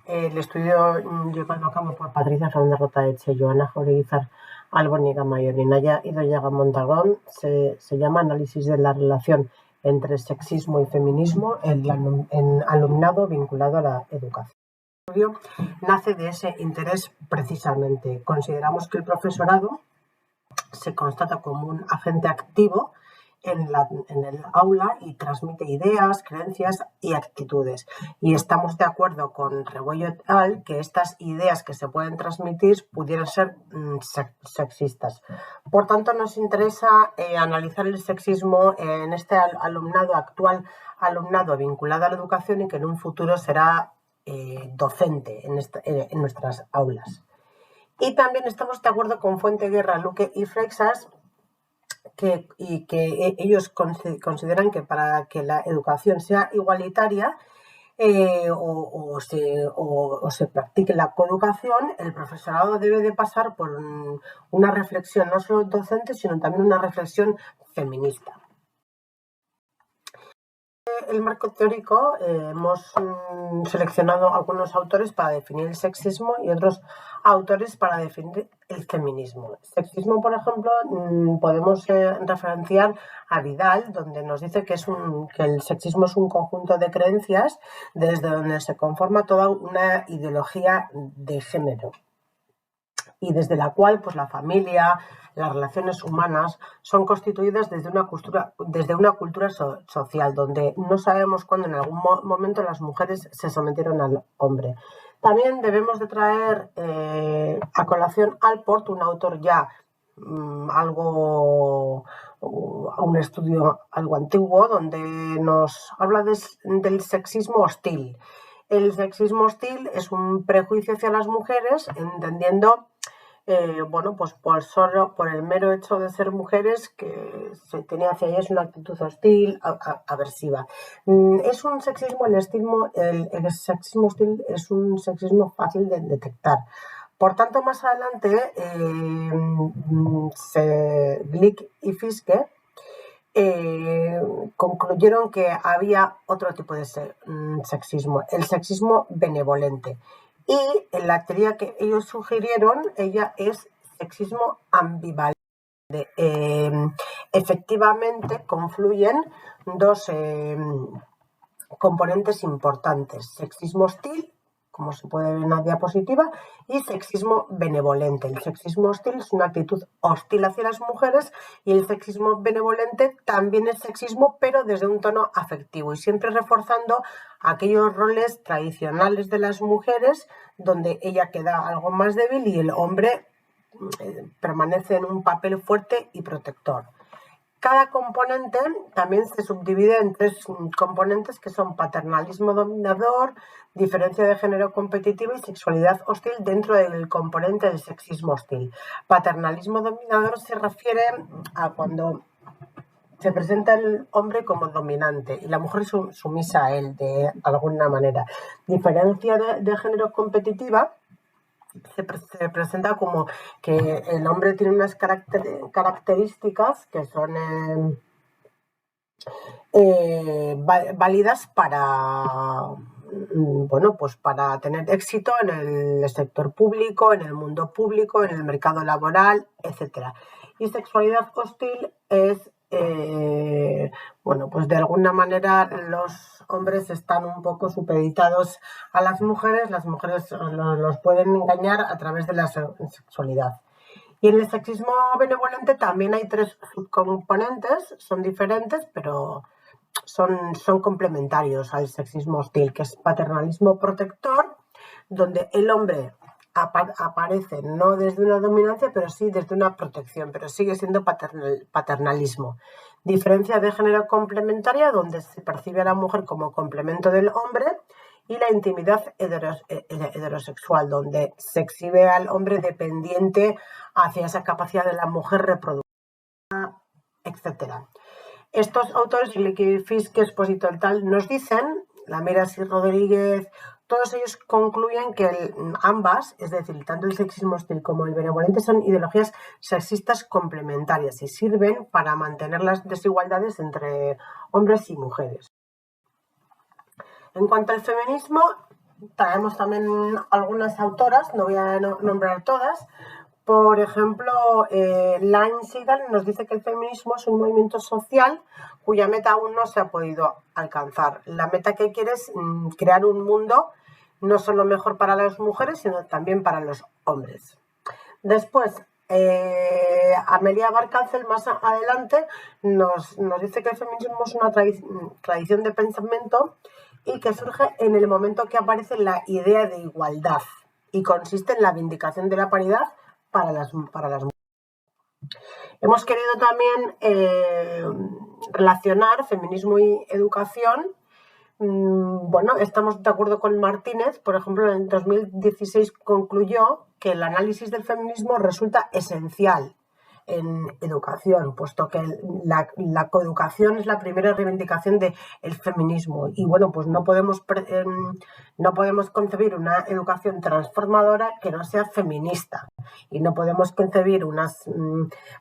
El estudio llevado a cabo por Patricia Fernández Rotaeche, Joana Joreguizar, Albónica Mayor y Naya Idoyaga Mondragón se llama Análisis de la relación entre sexismo y feminismo en alumnado vinculado a la educación. El estudio nace de ese interés precisamente. Consideramos que el profesorado se constata como un agente activo en el aula y transmite ideas, creencias y actitudes. Y estamos de acuerdo con Rebollo et al. Que estas ideas que se pueden transmitir pudieran ser sexistas. Por tanto, nos interesa analizar el sexismo en este actual alumnado vinculado a la educación y que en un futuro será docente en nuestras aulas. Y también estamos de acuerdo con Fuenteguerra, Luque y Freixas, que ellos consideran que para que la educación sea igualitaria o se practique la coeducación, el profesorado debe de pasar por una reflexión no solo docente, sino también una reflexión feminista. El marco teórico hemos seleccionado algunos autores para definir el sexismo y otros autores para definir el feminismo. El sexismo, por ejemplo, podemos referenciar a Vidal, donde nos dice que el sexismo es un conjunto de creencias desde donde se conforma toda una ideología de género y desde la cual pues, la familia, las relaciones humanas son constituidas desde una cultura social, donde no sabemos cuándo en algún momento las mujeres se sometieron al hombre. También debemos de traer a colación Allport, un autor ya un estudio algo antiguo, donde nos habla del sexismo hostil. El sexismo hostil es un prejuicio hacia las mujeres, entendiendo pues por el mero hecho de ser mujeres que se tenía hacia ellas una actitud hostil, aversiva. Es un sexismo, el sexismo hostil es un sexismo fácil de detectar. Por tanto, más adelante, Glick y Fiske concluyeron que había otro tipo de sexismo, el sexismo benevolente. Y en la teoría que ellos sugirieron, ella es sexismo ambivalente. Efectivamente, confluyen dos componentes importantes: sexismo hostil, como se puede ver en la diapositiva, y sexismo benevolente. El sexismo hostil es una actitud hostil hacia las mujeres y el sexismo benevolente también es sexismo, pero desde un tono afectivo y siempre reforzando aquellos roles tradicionales de las mujeres donde ella queda algo más débil y el hombre permanece en un papel fuerte y protector. Cada componente también se subdivide en tres componentes que son paternalismo dominador, diferencia de género competitivo y sexualidad hostil dentro del componente del sexismo hostil. Paternalismo dominador se refiere a cuando se presenta el hombre como dominante y la mujer sumisa a él de alguna manera. Diferencia de género competitiva se presenta como que el hombre tiene unas características que son válidas para tener éxito en el sector público, en el mundo público, en el mercado laboral, etc. Y sexualidad hostil es pues de alguna manera los hombres están un poco supeditados a las mujeres los pueden engañar a través de la sexualidad. Y en el sexismo benevolente también hay tres subcomponentes, son diferentes, pero son complementarios al sexismo hostil, que es paternalismo protector, donde el hombre aparece no desde una dominancia, pero sí desde una protección, pero sigue siendo paternalismo. Diferencia de género complementaria, donde se percibe a la mujer como complemento del hombre, y la intimidad heterosexual, donde se exhibe al hombre dependiente hacia esa capacidad de la mujer reproductiva, etc. Estos autores, Fiske, Expósito y tal, nos dicen, Lameras y Rodríguez, todos ellos concluyen que ambas, es decir, tanto el sexismo hostil como el benevolente, son ideologías sexistas complementarias y sirven para mantener las desigualdades entre hombres y mujeres. En cuanto al feminismo, traemos también algunas autoras, no voy a nombrar todas. Por ejemplo, Lynne Segal nos dice que el feminismo es un movimiento social cuya meta aún no se ha podido alcanzar. La meta que quiere es crear un mundo no solo mejor para las mujeres, sino también para los hombres. Después, Amelia Barcárcel más adelante nos dice que el feminismo es una tradición de pensamiento y que surge en el momento que aparece la idea de igualdad y consiste en la vindicación de la paridad para las mujeres. Hemos querido también relacionar feminismo y educación. Bueno, estamos de acuerdo con Martínez. Por ejemplo, en 2016 concluyó que el análisis del feminismo resulta esencial en educación, puesto que la coeducación es la primera reivindicación del feminismo. Y bueno, pues no podemos concebir una educación transformadora que no sea feminista. Y no podemos concebir unas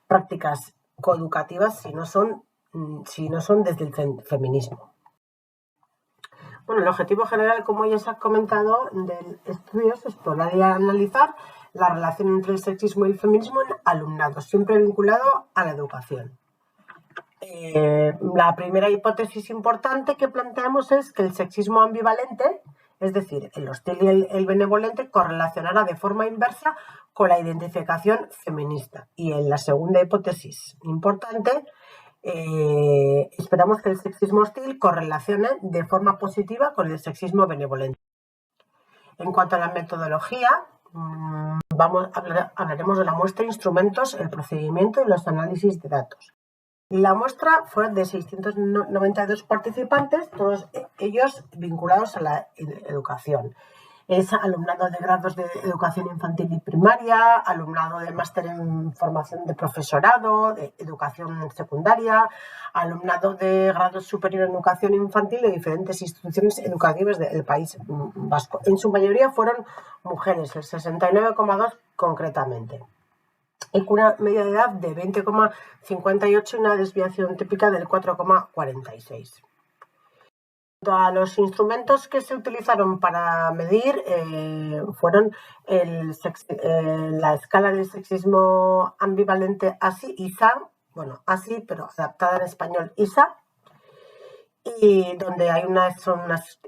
prácticas coeducativas si no son desde el feminismo. Bueno, el objetivo general, como ya se ha comentado, del estudio es explorar y analizar la relación entre el sexismo y el feminismo en alumnado, siempre vinculado a la educación. La primera hipótesis importante que planteamos es que el sexismo ambivalente, es decir, el hostil y el benevolente, correlacionará de forma inversa con la identificación feminista. Y en la segunda hipótesis importante, esperamos que el sexismo hostil correlacione de forma positiva con el sexismo benevolente. En cuanto a la metodología, hablaremos de la muestra, instrumentos, el procedimiento y los análisis de datos. La muestra fue de 692 participantes, todos ellos vinculados a la educación. Es alumnado de grados de educación infantil y primaria, alumnado de máster en formación de profesorado, de educación secundaria, alumnado de grado superior en educación infantil de diferentes instituciones educativas del País Vasco. En su mayoría fueron mujeres, el 69,2 concretamente, y con una media de edad de 20,58 y una desviación típica del 4,46. A los instrumentos que se utilizaron para medir fueron la escala del sexismo ambivalente ASI, ASI, pero adaptada en español ISA, y donde hay una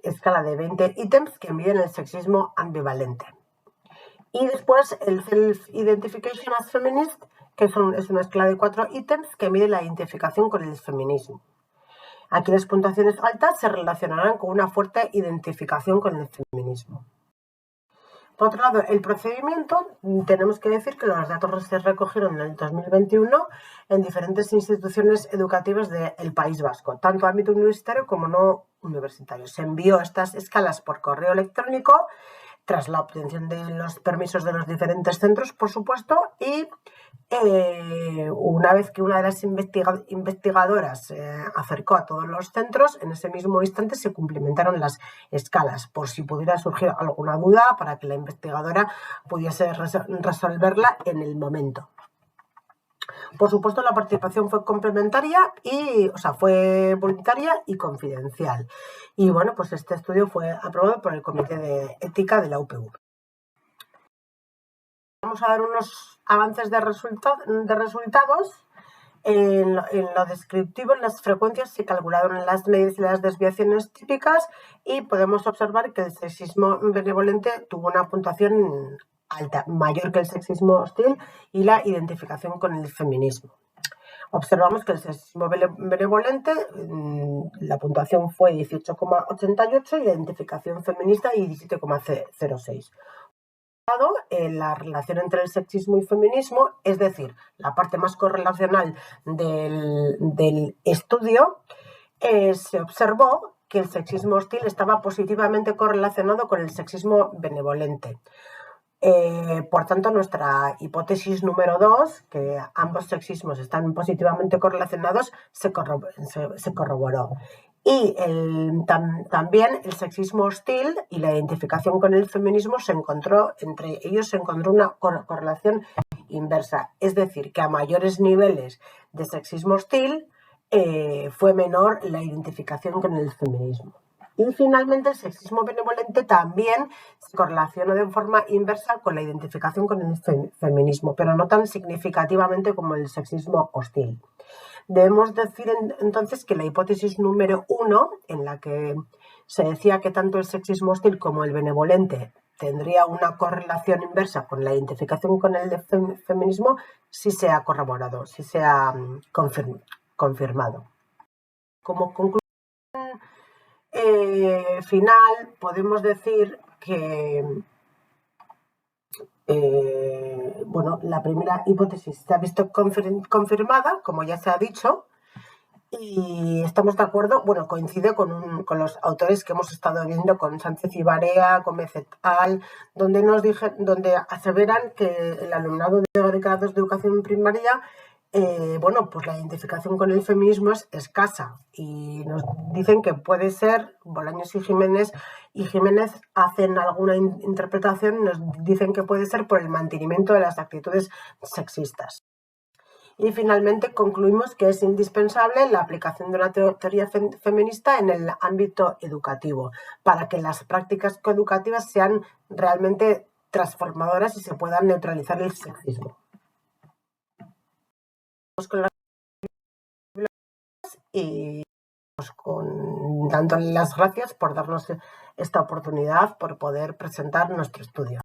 escala de 20 ítems que miden el sexismo ambivalente. Y después el Self-Identification as Feminist, que es una escala de 4 ítems que mide la identificación con el feminismo. Aquí las puntuaciones altas se relacionarán con una fuerte identificación con el feminismo. Por otro lado, el procedimiento, tenemos que decir que los datos se recogieron en el 2021 en diferentes instituciones educativas del País Vasco, tanto a ámbito universitario como no universitario. Se envió estas escalas por correo electrónico tras la obtención de los permisos de los diferentes centros, por supuesto, y una vez que una de las investigadoras se acercó a todos los centros, en ese mismo instante se cumplimentaron las escalas, por si pudiera surgir alguna duda para que la investigadora pudiese resolverla en el momento. Por supuesto, la participación fue fue voluntaria y confidencial. Y bueno, pues este estudio fue aprobado por el Comité de Ética de la UPV. Vamos a dar unos avances de resultados. En lo descriptivo, en las frecuencias se calcularon las medidas y las desviaciones típicas y podemos observar que el sexismo benevolente tuvo una puntuación alta, mayor que el sexismo hostil y la identificación con el feminismo. Observamos que el sexismo benevolente, la puntuación fue 18,88 y la identificación feminista 17,06. La relación entre el sexismo y feminismo, es decir, la parte más correlacional del estudio, se observó que el sexismo hostil estaba positivamente correlacionado con el sexismo benevolente. Por tanto, nuestra hipótesis número 2, que ambos sexismos están positivamente correlacionados, se corroboró. Y también el sexismo hostil y la identificación con el feminismo entre ellos se encontró una correlación inversa. Es decir, que a mayores niveles de sexismo hostil fue menor la identificación con el feminismo. Y finalmente, el sexismo benevolente también se correlaciona de forma inversa con la identificación con el feminismo, pero no tan significativamente como el sexismo hostil. Debemos decir entonces que la hipótesis número 1, en la que se decía que tanto el sexismo hostil como el benevolente tendría una correlación inversa con la identificación con el feminismo, sí se ha corroborado, sí se ha confirmado. Como conclusión final, podemos decir que la primera hipótesis se ha visto confirmada, como ya se ha dicho, y estamos de acuerdo, coincide con los autores que hemos estado viendo, con Sánchez y Barea, Gómez et al, donde aseveran que el alumnado de grados de educación primaria, pues la identificación con el feminismo es escasa, y nos dicen que puede ser, Bolaños y Jiménez hacen alguna interpretación, nos dicen que puede ser por el mantenimiento de las actitudes sexistas. Y finalmente concluimos que es indispensable la aplicación de una teoría feminista en el ámbito educativo para que las prácticas coeducativas sean realmente transformadoras y se puedan neutralizar el sexismo. Y dándole las gracias por darnos esta oportunidad, por poder presentar nuestro estudio.